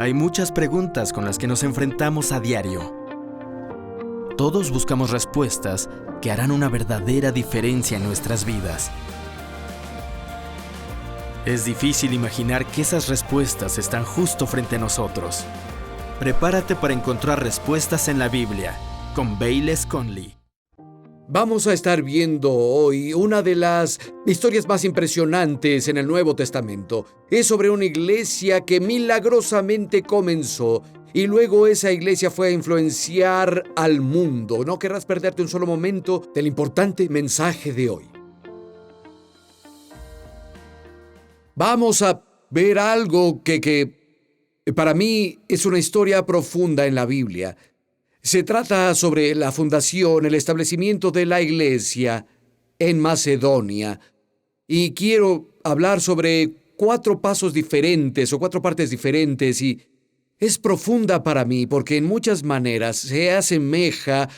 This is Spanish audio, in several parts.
Hay muchas preguntas con las que nos enfrentamos a diario. Todos buscamos respuestas que harán una verdadera diferencia en nuestras vidas. Es difícil imaginar que esas respuestas están justo frente a nosotros. Prepárate para encontrar respuestas en la Biblia con Bayless Conley. Vamos a estar viendo hoy una de las historias más impresionantes en el Nuevo Testamento. Es sobre una iglesia que milagrosamente comenzó y luego esa iglesia fue a influenciar al mundo. No querrás perderte un solo momento del importante mensaje de hoy. Vamos a ver algo que para mí es una historia profunda en la Biblia. Se trata sobre la fundación, el establecimiento de la iglesia en Macedonia. Y quiero hablar sobre 4 pasos diferentes o 4 partes diferentes, y es profunda para mí porque en muchas maneras se asemeja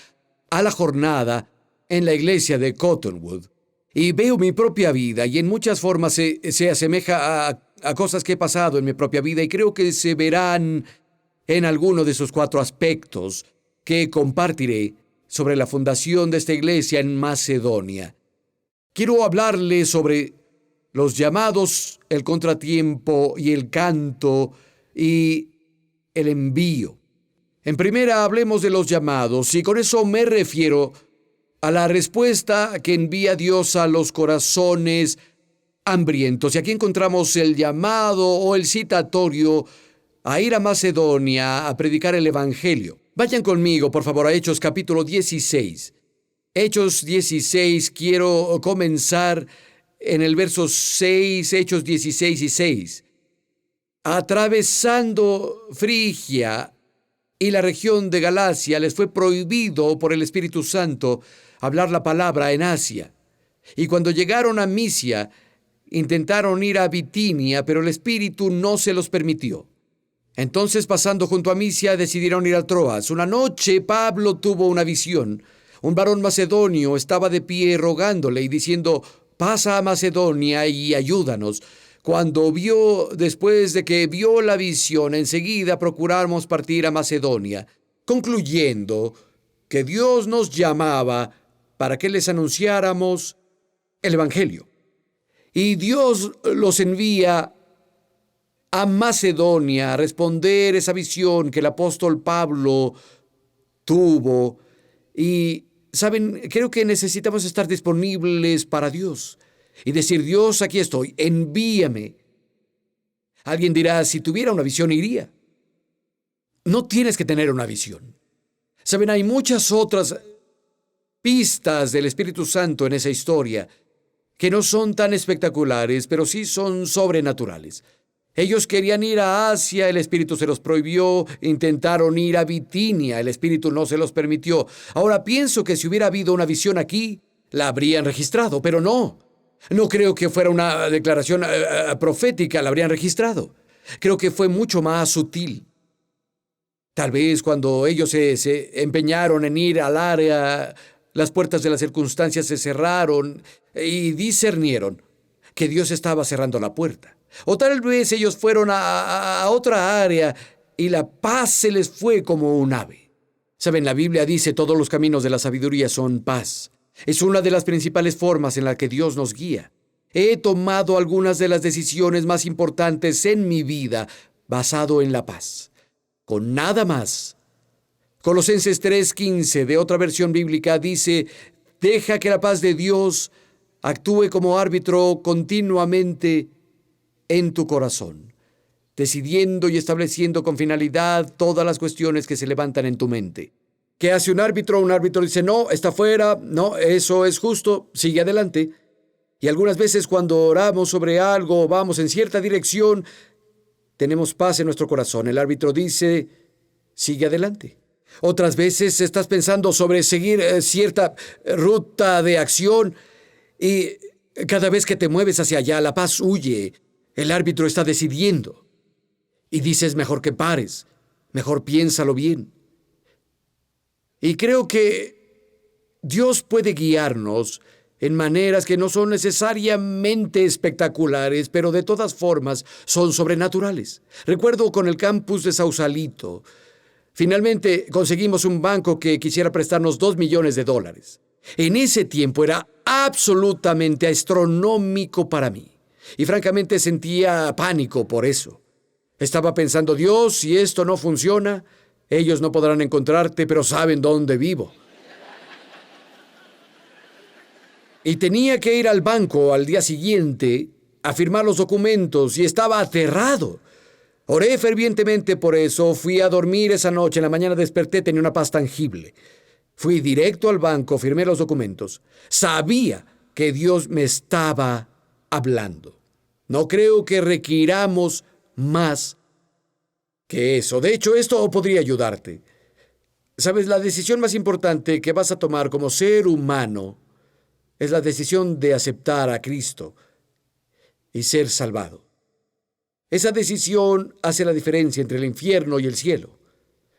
a la jornada en la iglesia de Cottonwood. Y veo mi propia vida y en muchas formas se asemeja a cosas que he pasado en mi propia vida, y creo que se verán en alguno de esos 4 aspectos que compartiré sobre la fundación de esta iglesia en Macedonia. Quiero hablarles sobre los llamados, el contratiempo y el canto y el envío. En primera, hablemos de los llamados, y con eso me refiero a la respuesta que envía Dios a los corazones hambrientos. Y aquí encontramos el llamado o el citatorio a ir a Macedonia a predicar el Evangelio. Vayan conmigo, por favor, a Hechos capítulo 16. Hechos 16, quiero comenzar en el verso 6, Hechos 16 y 6. Atravesando Frigia y la región de Galacia, les fue prohibido por el Espíritu Santo hablar la palabra en Asia. Y cuando llegaron a Misia, intentaron ir a Bitinia, pero el Espíritu no se los permitió. Entonces, pasando junto a Misia, decidieron ir a Troas. Una noche, Pablo tuvo una visión. Un varón macedonio estaba de pie rogándole y diciendo: «Pasa a Macedonia y ayúdanos». Después de que vio la visión, enseguida procuramos partir a Macedonia, concluyendo que Dios nos llamaba para que les anunciáramos el Evangelio. Y Dios los envía a Macedonia a responder esa visión que el apóstol Pablo tuvo. Y, ¿saben? Creo que necesitamos estar disponibles para Dios y decir: «Dios, aquí estoy, envíame». Alguien dirá: si tuviera una visión, iría. No tienes que tener una visión. ¿Saben? Hay muchas otras pistas del Espíritu Santo en esa historia que no son tan espectaculares, pero sí son sobrenaturales. Ellos querían ir a Asia, el Espíritu se los prohibió. Intentaron ir a Bitinia, el Espíritu no se los permitió. Ahora pienso que si hubiera habido una visión aquí, la habrían registrado, pero no. No creo que fuera una declaración profética, la habrían registrado. Creo que fue mucho más sutil. Tal vez cuando ellos se empeñaron en ir al área, las puertas de las circunstancias se cerraron y discernieron que Dios estaba cerrando la puerta. O tal vez ellos fueron a otra área y la paz se les fue como un ave. Saben, la Biblia dice: todos los caminos de la sabiduría son paz. Es una de las principales formas en la que Dios nos guía. He tomado algunas de las decisiones más importantes en mi vida basado en la paz. Con nada más. Colosenses 3:15 de otra versión bíblica dice: deja que la paz de Dios actúe como árbitro continuamente en tu corazón, decidiendo y estableciendo con finalidad todas las cuestiones que se levantan en tu mente. ¿Qué hace un árbitro? Un árbitro dice: no, está fuera, no, eso es justo, sigue adelante. Y algunas veces cuando oramos sobre algo o vamos en cierta dirección, tenemos paz en nuestro corazón. El árbitro dice: sigue adelante. Otras veces estás pensando sobre seguir cierta ruta de acción y cada vez que te mueves hacia allá, la paz huye. El árbitro está decidiendo. Y dices: mejor que pares, mejor piénsalo bien. Y creo que Dios puede guiarnos en maneras que no son necesariamente espectaculares, pero de todas formas son sobrenaturales. Recuerdo con el campus de Sausalito. Finalmente conseguimos un banco que quisiera prestarnos $2 millones. En ese tiempo era absolutamente astronómico para mí. Y francamente sentía pánico por eso. Estaba pensando, Dios, si esto no funciona, ellos no podrán encontrarte, pero saben dónde vivo. Y tenía que ir al banco al día siguiente a firmar los documentos y estaba aterrado. Oré fervientemente por eso, fui a dormir esa noche, en la mañana desperté, tenía una paz tangible. Fui directo al banco, firmé los documentos. Sabía que Dios me estaba hablando. No creo que requiramos más que eso. De hecho, esto podría ayudarte. Sabes, la decisión más importante que vas a tomar como ser humano es la decisión de aceptar a Cristo y ser salvado. Esa decisión hace la diferencia entre el infierno y el cielo,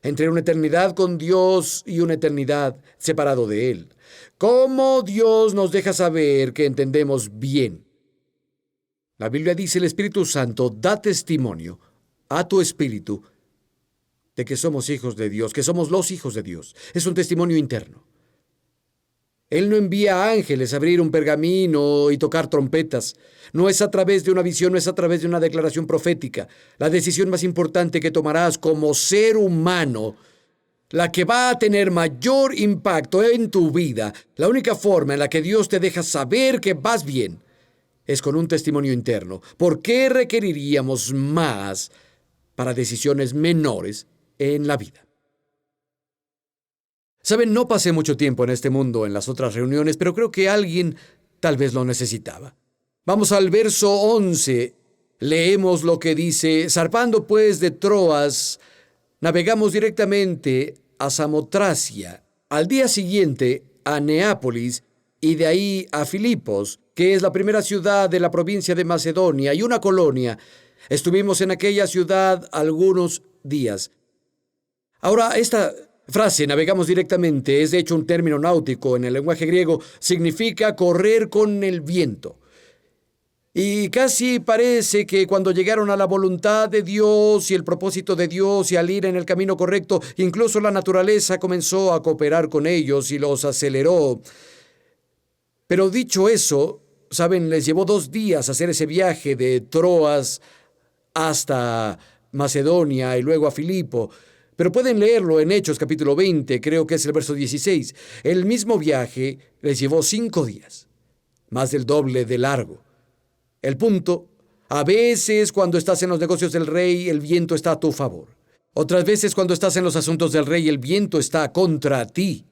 entre una eternidad con Dios y una eternidad separado de Él. ¿Cómo Dios nos deja saber que entendemos bien? La Biblia dice, el Espíritu Santo da testimonio a tu espíritu de que somos hijos de Dios, que somos los hijos de Dios. Es un testimonio interno. Él no envía ángeles a abrir un pergamino y tocar trompetas. No es a través de una visión, no es a través de una declaración profética. La decisión más importante que tomarás como ser humano, la que va a tener mayor impacto en tu vida, la única forma en la que Dios te deja saber que vas bien, es con un testimonio interno. ¿Por qué requeriríamos más para decisiones menores en la vida? Saben, no pasé mucho tiempo en este mundo en las otras reuniones, pero creo que alguien tal vez lo necesitaba. Vamos al verso 11. Leemos lo que dice: zarpando pues de Troas, navegamos directamente a Samotracia, al día siguiente a Neápolis y de ahí a Filipos, que es la primera ciudad de la provincia de Macedonia y una colonia. Estuvimos en aquella ciudad algunos días. Ahora, esta frase, navegamos directamente, es de hecho un término náutico en el lenguaje griego, significa correr con el viento. Y casi parece que cuando llegaron a la voluntad de Dios y el propósito de Dios y al ir en el camino correcto, incluso la naturaleza comenzó a cooperar con ellos y los aceleró. Pero dicho eso, saben, les llevó 2 días hacer ese viaje de Troas hasta Macedonia y luego a Filipo. Pero pueden leerlo en Hechos capítulo 20, creo que es el verso 16. El mismo viaje les llevó 5 días, más del doble de largo. El punto, a veces cuando estás en los negocios del rey, el viento está a tu favor. Otras veces cuando estás en los asuntos del rey, el viento está contra ti.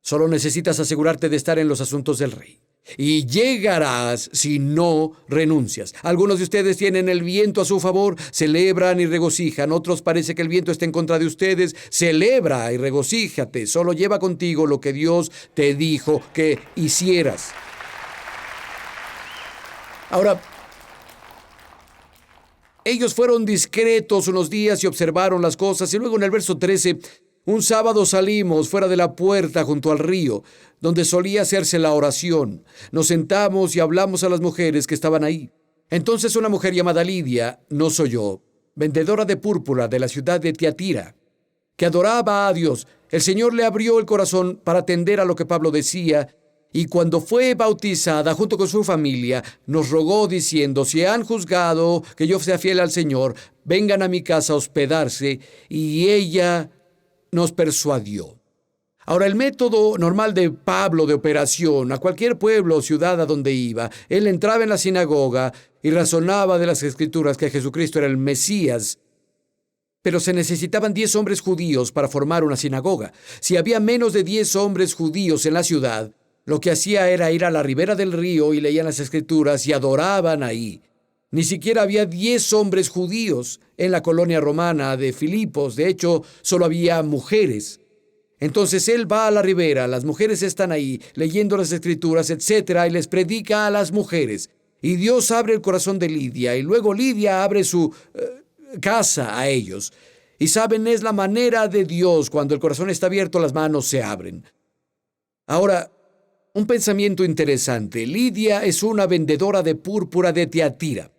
Solo necesitas asegurarte de estar en los asuntos del rey. Y llegarás si no renuncias. Algunos de ustedes tienen el viento a su favor, celebran y regocijan. Otros parece que el viento está en contra de ustedes. Celebra y regocíjate. Solo lleva contigo lo que Dios te dijo que hicieras. Ahora, ellos fueron discretos unos días y observaron las cosas. Y luego en el verso 13... un sábado salimos fuera de la puerta junto al río, donde solía hacerse la oración. Nos sentamos y hablamos a las mujeres que estaban ahí. Entonces una mujer llamada Lidia nos oyó, vendedora de púrpura de la ciudad de Tiatira, que adoraba a Dios. El Señor le abrió el corazón para atender a lo que Pablo decía, y cuando fue bautizada junto con su familia, nos rogó diciendo: si han juzgado que yo sea fiel al Señor, vengan a mi casa a hospedarse, y ella nos persuadió. Ahora, el método normal de Pablo de operación a cualquier pueblo o ciudad a donde iba, él entraba en la sinagoga y razonaba de las Escrituras que Jesucristo era el Mesías. Pero se necesitaban 10 hombres judíos para formar una sinagoga. Si había menos de 10 hombres judíos en la ciudad, lo que hacía era ir a la ribera del río y leían las Escrituras y adoraban ahí. Ni siquiera había 10 hombres judíos en la colonia romana de Filipos. De hecho, solo había mujeres. Entonces él va a la ribera, las mujeres están ahí leyendo las Escrituras, etcétera, y les predica a las mujeres. Y Dios abre el corazón de Lidia, y luego Lidia abre su casa a ellos. Y saben, es la manera de Dios. Cuando el corazón está abierto, las manos se abren. Ahora, Un pensamiento interesante. Lidia es una vendedora de púrpura de Tiatira.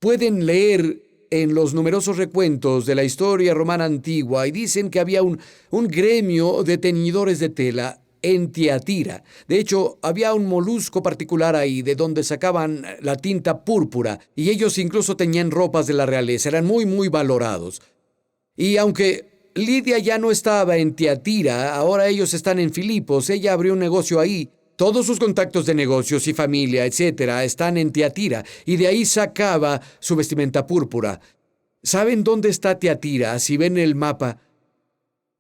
Pueden leer en los numerosos recuentos de la historia romana antigua y dicen que había un gremio de teñidores de tela en Tiatira. De hecho, había un molusco particular ahí de donde sacaban la tinta púrpura y ellos incluso teñían ropas de la realeza. Eran muy, muy valorados. Y aunque Lidia ya no estaba en Tiatira, ahora ellos están en Filipos. Ella abrió un negocio ahí. Todos sus contactos de negocios y familia, etcétera, están en Tiatira, y de ahí sacaba su vestimenta púrpura. ¿Saben dónde está Tiatira? Si ven el mapa,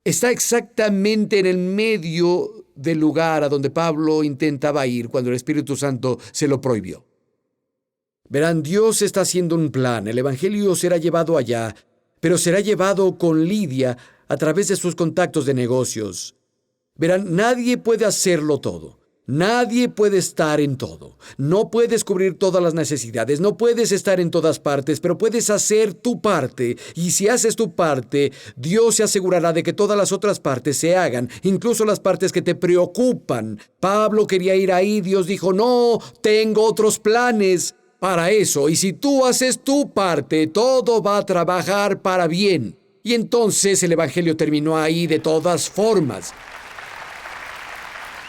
está exactamente en el medio del lugar a donde Pablo intentaba ir cuando el Espíritu Santo se lo prohibió. Verán, Dios está haciendo un plan. El Evangelio será llevado allá, pero será llevado con Lidia a través de sus contactos de negocios. Verán, nadie puede hacerlo todo. Nadie puede estar en todo. No puedes cubrir todas las necesidades. No puedes estar en todas partes, pero puedes hacer tu parte. Y si haces tu parte, Dios se asegurará de que todas las otras partes se hagan, incluso las partes que te preocupan. Pablo quería ir ahí. Dios dijo, no, tengo otros planes para eso. Y si tú haces tu parte, todo va a trabajar para bien. Y entonces el Evangelio terminó ahí de todas formas.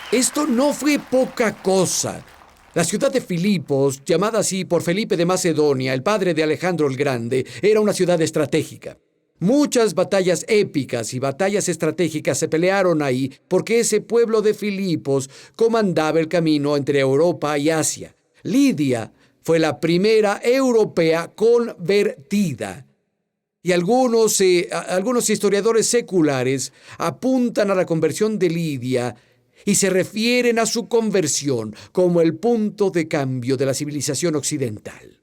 Esto no fue poca cosa. La ciudad de Filipos, llamada así por Felipe de Macedonia, el padre de Alejandro el Grande, era una ciudad estratégica. Muchas batallas épicas y batallas estratégicas se pelearon ahí porque ese pueblo de Filipos comandaba el camino entre Europa y Asia. Lidia fue la primera europea convertida. Y algunos historiadores seculares apuntan a la conversión de Lidia y se refieren a su conversión como el punto de cambio de la civilización occidental.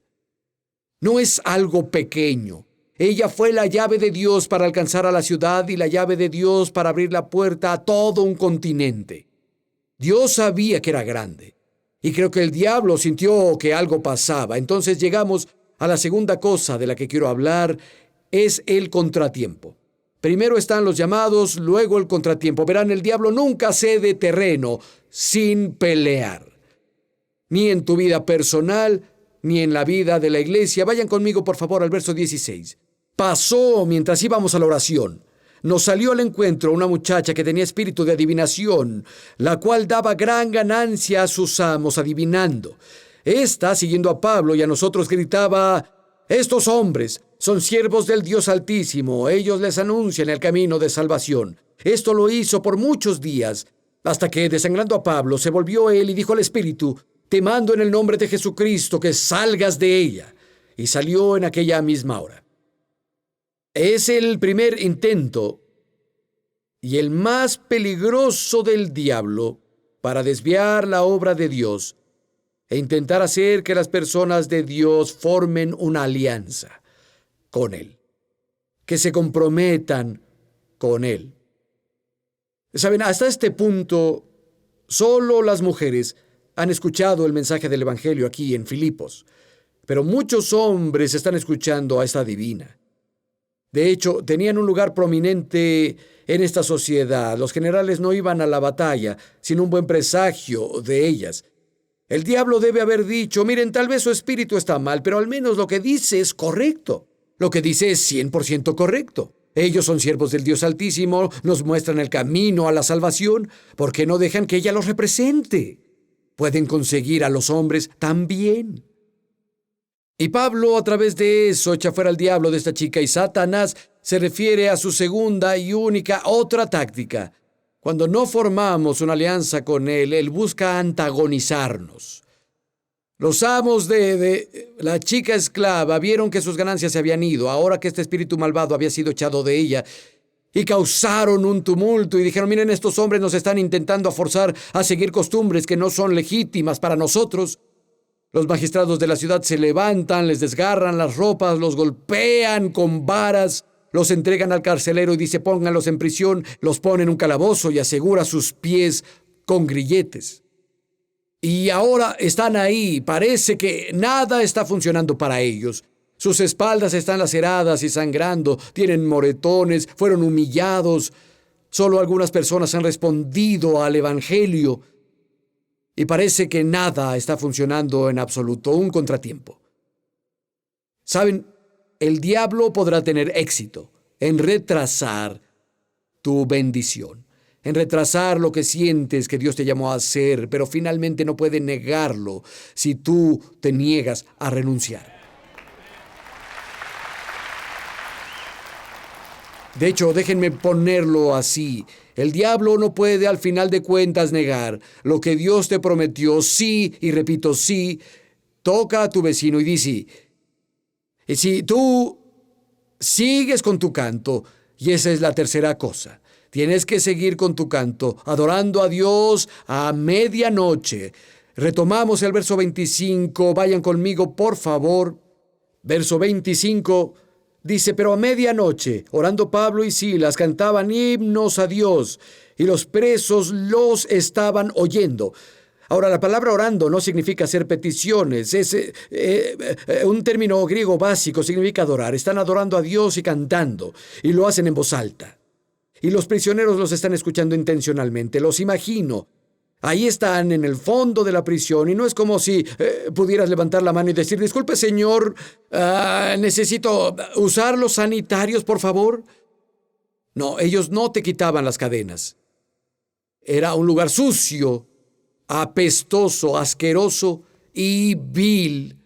No es algo pequeño. Ella fue la llave de Dios para alcanzar a la ciudad y la llave de Dios para abrir la puerta a todo un continente. Dios sabía que era grande, y creo que el diablo sintió que algo pasaba. Entonces llegamos a la segunda cosa de la que quiero hablar, es el contratiempo. Primero están los llamados, luego el contratiempo. Verán, el diablo nunca cede terreno sin pelear. Ni en tu vida personal, ni en la vida de la iglesia. Vayan conmigo, por favor, al verso 16. Pasó mientras íbamos a la oración. Nos salió al encuentro una muchacha que tenía espíritu de adivinación, la cual daba gran ganancia a sus amos adivinando. Esta, siguiendo a Pablo y a nosotros, gritaba: estos hombres son siervos del Dios Altísimo. Ellos les anuncian el camino de salvación. Esto lo hizo por muchos días, hasta que, desangrando a Pablo, se volvió él y dijo al espíritu: te mando en el nombre de Jesucristo que salgas de ella. Y salió en aquella misma hora. Es el primer intento y el más peligroso del diablo para desviar la obra de Dios e intentar hacer que las personas de Dios formen una alianza con Él, que se comprometan con Él. Saben, hasta este punto, solo las mujeres han escuchado el mensaje del Evangelio aquí en Filipos, pero muchos hombres están escuchando a esta divina. De hecho, tenían un lugar prominente en esta sociedad. Los generales no iban a la batalla sin un buen presagio de ellas. El diablo debe haber dicho: miren, tal vez su espíritu está mal, pero al menos lo que dice es correcto. Lo que dice es 100% correcto. Ellos son siervos del Dios Altísimo, nos muestran el camino a la salvación. ¿Por qué no dejan que ella los represente? Pueden conseguir a los hombres también. Y Pablo, a través de eso, echa fuera al diablo de esta chica, y Satanás se refiere a su segunda y única otra táctica. Cuando no formamos una alianza con él busca antagonizarnos. Los amos de la chica esclava vieron que sus ganancias se habían ido, ahora que este espíritu malvado había sido echado de ella, y causaron un tumulto y dijeron: miren, estos hombres nos están intentando forzar a seguir costumbres que no son legítimas para nosotros. Los magistrados de la ciudad se levantan, les desgarran las ropas, los golpean con varas, los entregan al carcelero y dice: pónganlos en prisión, los pone en un calabozo y asegura sus pies con grilletes. Y ahora están ahí, parece que nada está funcionando para ellos. Sus espaldas están laceradas y sangrando, tienen moretones, fueron humillados. Solo algunas personas han respondido al Evangelio. y parece que nada está funcionando en absoluto, un contratiempo. ¿Saben? El diablo podrá tener éxito en retrasar tu bendición, en retrasar lo que sientes que Dios te llamó a hacer, pero finalmente no puede negarlo si tú te niegas a renunciar. De hecho, déjenme ponerlo así. El diablo no puede al final de cuentas negar lo que Dios te prometió. Sí, y repito, sí. Toca a tu vecino y dice, y si tú sigues con tu canto, y esa es la tercera cosa, tienes que seguir con tu canto, adorando a Dios a medianoche. Retomamos el verso 25, vayan conmigo, por favor. Verso 25 dice, pero a medianoche, orando Pablo y Silas, cantaban himnos a Dios, y los presos los estaban oyendo. Ahora, la palabra orando no significa hacer peticiones, es un término griego básico, significa adorar. Están adorando a Dios y cantando, y lo hacen en voz alta. Y los prisioneros los están escuchando intencionalmente, los imagino. Ahí están en el fondo de la prisión y no es como si pudieras levantar la mano y decir, disculpe señor, necesito usar los sanitarios, por favor. No, ellos no te quitaban las cadenas. Era un lugar sucio, apestoso, asqueroso y vil.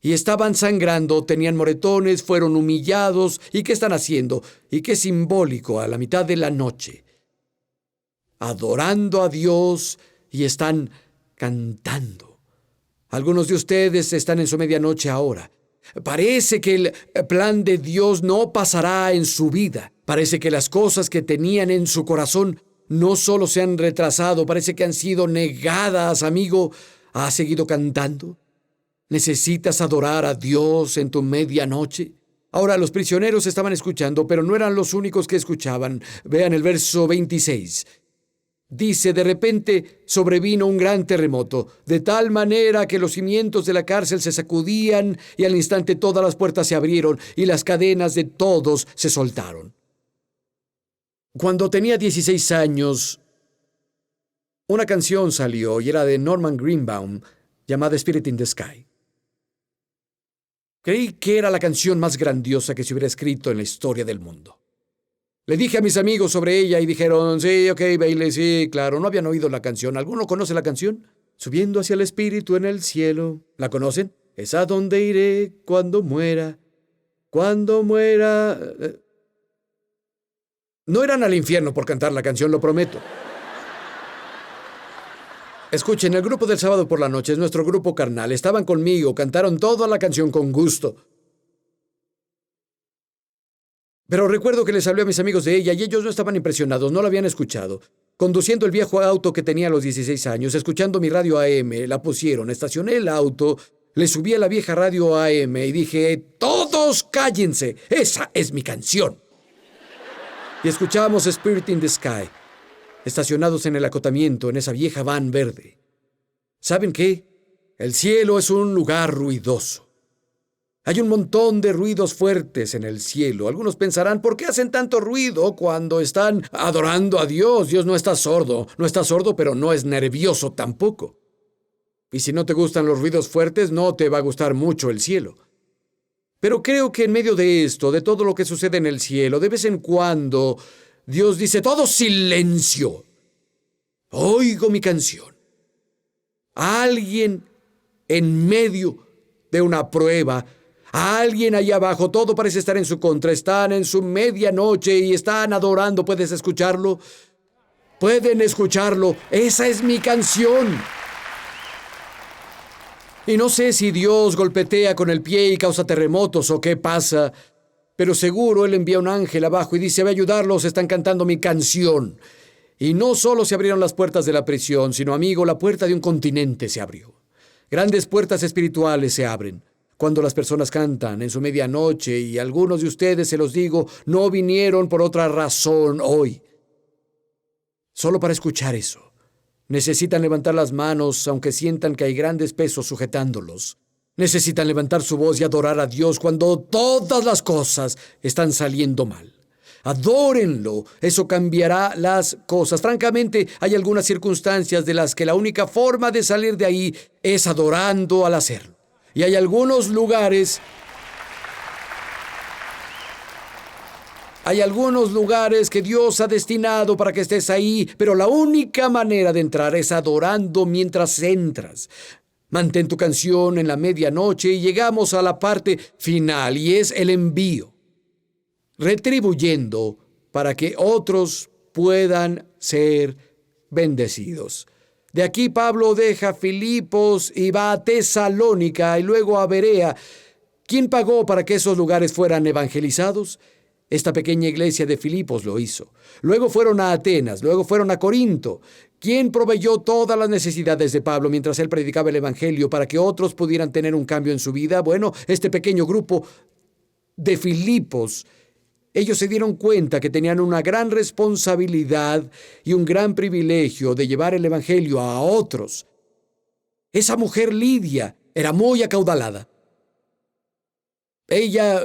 Y estaban sangrando, tenían moretones, fueron humillados. ¿Y qué están haciendo? Y qué simbólico, a la mitad de la noche, adorando a Dios y están cantando. Algunos de ustedes están en su medianoche ahora. Parece que el plan de Dios no pasará en su vida. Parece que las cosas que tenían en su corazón no solo se han retrasado, parece que han sido negadas, amigo. ¿Has seguido cantando? ¿Necesitas adorar a Dios en tu medianoche? Ahora, los prisioneros estaban escuchando, pero no eran los únicos que escuchaban. Vean el verso 26. Dice, de repente sobrevino un gran terremoto, de tal manera que los cimientos de la cárcel se sacudían y al instante todas las puertas se abrieron y las cadenas de todos se soltaron. Cuando tenía 16 años, una canción salió y era de Norman Greenbaum llamada Spirit in the Sky. Creí que era la canción más grandiosa que se hubiera escrito en la historia del mundo. Le dije a mis amigos sobre ella y dijeron, sí, ok, Bailey, sí, claro, no habían oído la canción. ¿Alguno conoce la canción? Subiendo hacia el espíritu en el cielo. ¿La conocen? Es a donde iré cuando muera. Cuando muera. No irán al infierno por cantar la canción, lo prometo. Escuchen, el grupo del sábado por la noche es nuestro grupo carnal. Estaban conmigo, cantaron toda la canción con gusto. Pero recuerdo que les hablé a mis amigos de ella y ellos no estaban impresionados, no la habían escuchado. Conduciendo el viejo auto que tenía a los 16 años, escuchando mi radio AM, la pusieron, estacioné el auto, le subí a la vieja radio AM y dije, ¡todos cállense! ¡Esa es mi canción! Y escuchábamos Spirit in the Sky, estacionados en el acotamiento, en esa vieja van verde. ¿Saben qué? El cielo es un lugar ruidoso. Hay un montón de ruidos fuertes en el cielo. Algunos pensarán, ¿por qué hacen tanto ruido cuando están adorando a Dios? Dios no está sordo, pero no es nervioso tampoco. Y si no te gustan los ruidos fuertes, no te va a gustar mucho el cielo. Pero creo que en medio de esto, de todo lo que sucede en el cielo, de vez en cuando, Dios dice, ¡todo silencio! Oigo mi canción. Alguien en medio de una prueba, alguien allá abajo, todo parece estar en su contra, están en su medianoche y están adorando. ¿Puedes escucharlo? Pueden escucharlo. Esa es mi canción. Y no sé si Dios golpetea con el pie y causa terremotos o qué pasa, pero seguro Él envía un ángel abajo y dice, ve a ayudarlos, están cantando mi canción. Y no solo se abrieron las puertas de la prisión, sino, amigo, la puerta de un continente se abrió. Grandes puertas espirituales se abren cuando las personas cantan en su medianoche, y algunos de ustedes, se los digo, no vinieron por otra razón hoy, solo para escuchar eso. Necesitan levantar las manos aunque sientan que hay grandes pesos sujetándolos. Necesitan levantar su voz y adorar a Dios cuando todas las cosas están saliendo mal. Adórenlo. Eso cambiará las cosas. Francamente, hay algunas circunstancias de las que la única forma de salir de ahí es adorando al hacerlo. Y hay algunos lugares que Dios ha destinado para que estés ahí, pero la única manera de entrar es adorando mientras entras. Mantén tu canción en la medianoche y llegamos a la parte final, y es el envío. Retribuyendo para que otros puedan ser bendecidos. De aquí Pablo deja Filipos y va a Tesalónica y luego a Berea. ¿Quién pagó para que esos lugares fueran evangelizados? Esta pequeña iglesia de Filipos lo hizo. Luego fueron a Atenas, luego fueron a Corinto. ¿Quién proveyó todas las necesidades de Pablo mientras él predicaba el evangelio para que otros pudieran tener un cambio en su vida? Bueno, este pequeño grupo de Filipos. Ellos se dieron cuenta que tenían una gran responsabilidad y un gran privilegio de llevar el evangelio a otros. Esa mujer Lidia era muy acaudalada. Ella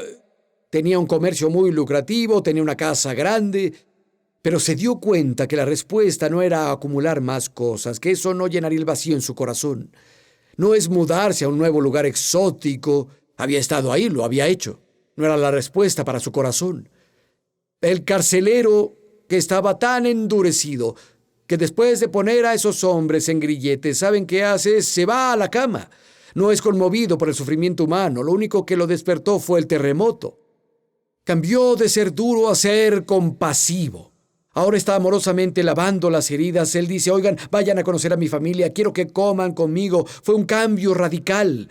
tenía un comercio muy lucrativo, tenía una casa grande, pero se dio cuenta que la respuesta no era acumular más cosas, que eso no llenaría el vacío en su corazón. No es mudarse a un nuevo lugar exótico. Había estado ahí, lo había hecho. No era la respuesta para su corazón. El carcelero, que estaba tan endurecido que después de poner a esos hombres en grilletes, ¿saben qué hace? Se va a la cama. No es conmovido por el sufrimiento humano. Lo único que lo despertó fue el terremoto. Cambió de ser duro a ser compasivo. Ahora está amorosamente lavando las heridas. Él dice: oigan, vayan a conocer a mi familia, quiero que coman conmigo. Fue un cambio radical.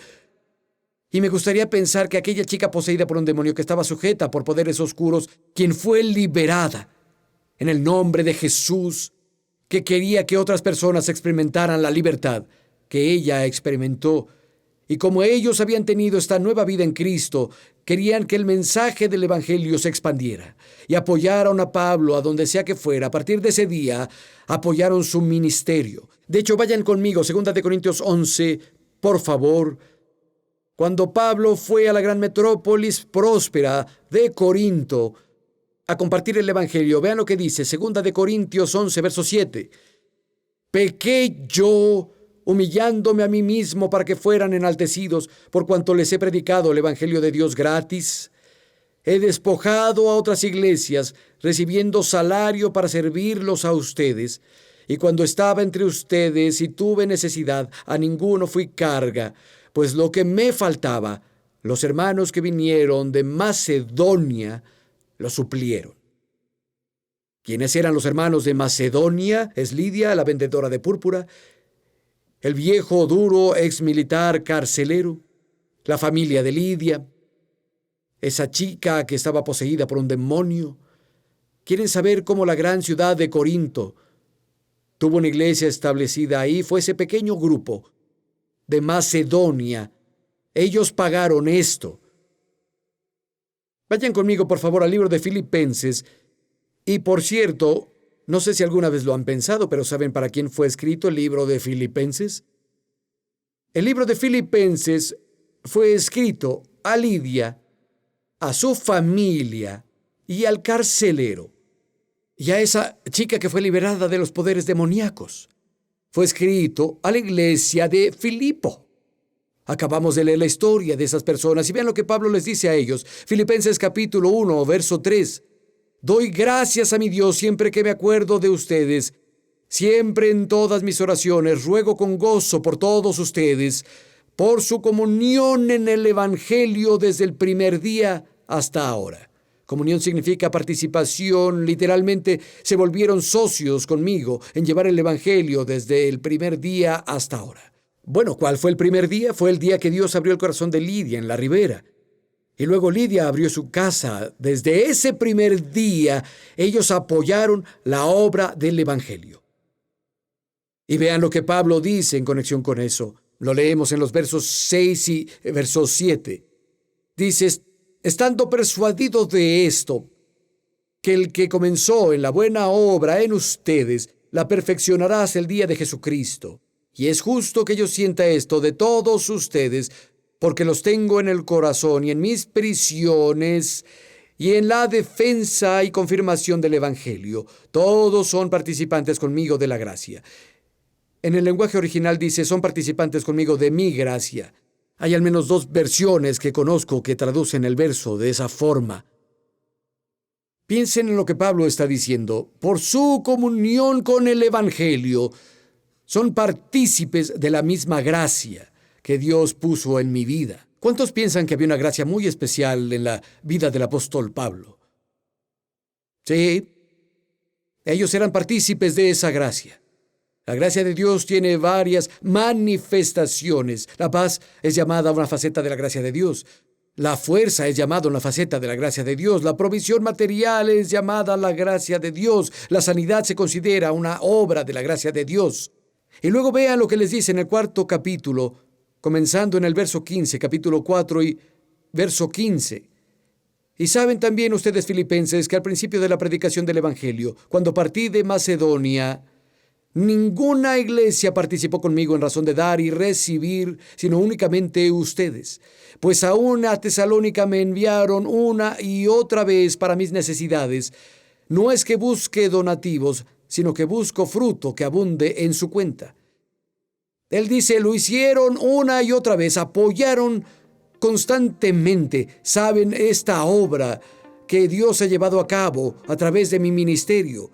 Y me gustaría pensar que aquella chica poseída por un demonio, que estaba sujeta por poderes oscuros, quien fue liberada en el nombre de Jesús, que quería que otras personas experimentaran la libertad que ella experimentó. Y como ellos habían tenido esta nueva vida en Cristo, querían que el mensaje del Evangelio se expandiera y apoyaron a Pablo a donde sea que fuera. A partir de ese día, apoyaron su ministerio. De hecho, vayan conmigo, 2 de Corintios 11, por favor. Cuando Pablo fue a la gran metrópolis próspera de Corinto a compartir el Evangelio, vean lo que dice, 2 de Corintios 11, verso 7. Pequé yo, humillándome a mí mismo para que fueran enaltecidos, por cuanto les he predicado el Evangelio de Dios gratis. He despojado a otras iglesias, recibiendo salario para servirlos a ustedes. Y cuando estaba entre ustedes y tuve necesidad, a ninguno fui carga, pues lo que me faltaba, los hermanos que vinieron de Macedonia lo suplieron. ¿Quiénes eran los hermanos de Macedonia? Es Lidia, la vendedora de púrpura, el viejo duro ex militar carcelero, la familia de Lidia, esa chica que estaba poseída por un demonio. ¿Quieren saber cómo la gran ciudad de Corinto tuvo una iglesia establecida ahí? Fue ese pequeño grupo de Macedonia. Ellos pagaron esto. Vayan conmigo, por favor, al libro de Filipenses. Y por cierto, no sé si alguna vez lo han pensado, pero ¿saben para quién fue escrito el libro de Filipenses? El libro de Filipenses fue escrito a Lidia, a su familia y al carcelero, y a esa chica que fue liberada de los poderes demoníacos. Fue escrito a la iglesia de Filipo. Acabamos de leer la historia de esas personas y vean lo que Pablo les dice a ellos. Filipenses capítulo 1, verso 3. Doy gracias a mi Dios siempre que me acuerdo de ustedes. Siempre en todas mis oraciones ruego con gozo por todos ustedes, por su comunión en el Evangelio desde el primer día hasta ahora. Comunión significa participación. Literalmente se volvieron socios conmigo en llevar el Evangelio desde el primer día hasta ahora. Bueno, ¿cuál fue el primer día? Fue el día que Dios abrió el corazón de Lidia en la ribera. Y luego Lidia abrió su casa. Desde ese primer día, ellos apoyaron la obra del Evangelio. Y vean lo que Pablo dice en conexión con eso. Lo leemos en los versos 6 y versos 7. Dice: estando persuadido de esto, que el que comenzó en la buena obra en ustedes, la perfeccionará hasta el día de Jesucristo. Y es justo que yo sienta esto de todos ustedes, porque los tengo en el corazón y en mis prisiones, y en la defensa y confirmación del Evangelio. Todos son participantes conmigo de la gracia. En el lenguaje original dice, son participantes conmigo de mi gracia. Hay al menos 2 versiones que conozco que traducen el verso de esa forma. Piensen en lo que Pablo está diciendo. Por su comunión con el Evangelio, son partícipes de la misma gracia que Dios puso en mi vida. ¿Cuántos piensan que había una gracia muy especial en la vida del apóstol Pablo? Sí, ellos eran partícipes de esa gracia. La gracia de Dios tiene varias manifestaciones. La paz es llamada una faceta de la gracia de Dios. La fuerza es llamada una faceta de la gracia de Dios. La provisión material es llamada la gracia de Dios. La sanidad se considera una obra de la gracia de Dios. Y luego vean lo que les dice en el 4º capítulo, comenzando en el verso 15, capítulo 4 y verso 15. Y saben también ustedes, filipenses, que al principio de la predicación del Evangelio, cuando partí de Macedonia, ninguna iglesia participó conmigo en razón de dar y recibir, sino únicamente ustedes. Pues aún a Tesalónica me enviaron una y otra vez para mis necesidades. No es que busque donativos, sino que busco fruto que abunde en su cuenta. Él dice, lo hicieron una y otra vez, apoyaron constantemente. Saben esta obra que Dios ha llevado a cabo a través de mi ministerio.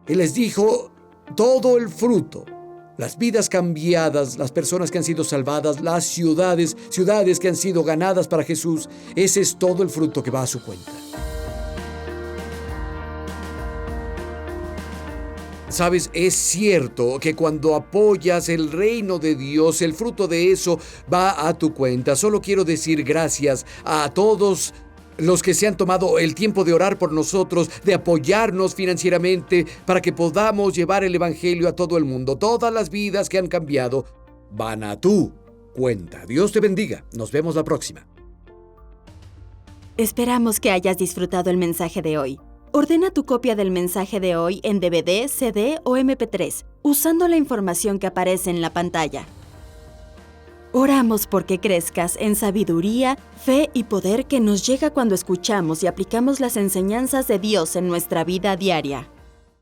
Él les dijo, todo el fruto, las vidas cambiadas, las personas que han sido salvadas, las ciudades que han sido ganadas para Jesús, ese es todo el fruto que va a su cuenta. Sabes, es cierto que cuando apoyas el reino de Dios, el fruto de eso va a tu cuenta. Solo quiero decir gracias a todos los que se han tomado el tiempo de orar por nosotros, de apoyarnos financieramente para que podamos llevar el Evangelio a todo el mundo. Todas las vidas que han cambiado van a tu cuenta. Dios te bendiga. Nos vemos la próxima. Esperamos que hayas disfrutado el mensaje de hoy. Ordena tu copia del mensaje de hoy en DVD, CD o MP3, usando la información que aparece en la pantalla. Oramos porque crezcas en sabiduría, fe y poder que nos llega cuando escuchamos y aplicamos las enseñanzas de Dios en nuestra vida diaria.